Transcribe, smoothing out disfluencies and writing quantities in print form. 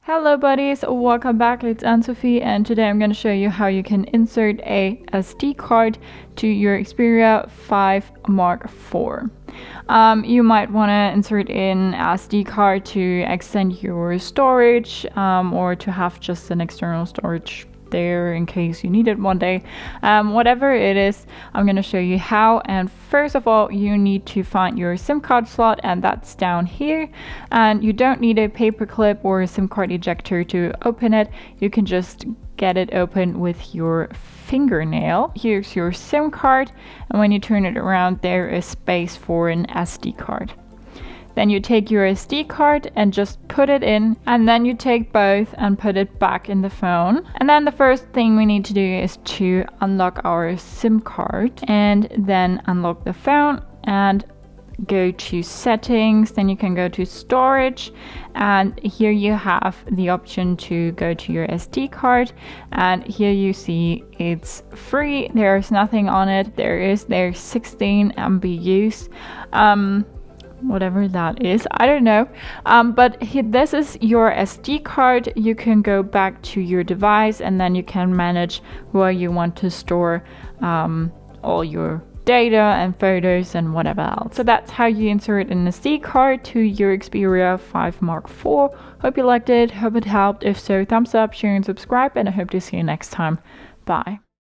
Hello buddies, welcome back. It's Anne-Sophie and today I'm going to show you how you can insert a SD card to your Xperia 5 Mark IV. You might want to insert in SD card to extend your storage or to have just an external storage there in case you need it one day. Whatever it is, I'm going to show you how. And first of all, you need to find your SIM card slot, and that's down here. And you don't need a paper clip or a SIM card ejector to open it. You can just get it open with your fingernail. Here's your SIM card, and when you turn it around, there is space for an SD card. Then you take your SD card and just put it in, and then you take both and put it back in the phone. And then the first thing we need to do is to unlock our SIM card and then unlock the phone and go to settings. Then you can go to storage, and here you have the option to go to your SD card, and here you see it's free. There's nothing on it. There's 16 MBUs. Whatever that is, I don't know, but this is your SD card. You can go back to your device and then you can manage where you want to store all your data and photos and whatever else. So that's how you insert an SD card to your Xperia 5 Mark IV. Hope you liked it, hope it helped. If so, thumbs up, share and subscribe, and I hope to see you next time. Bye.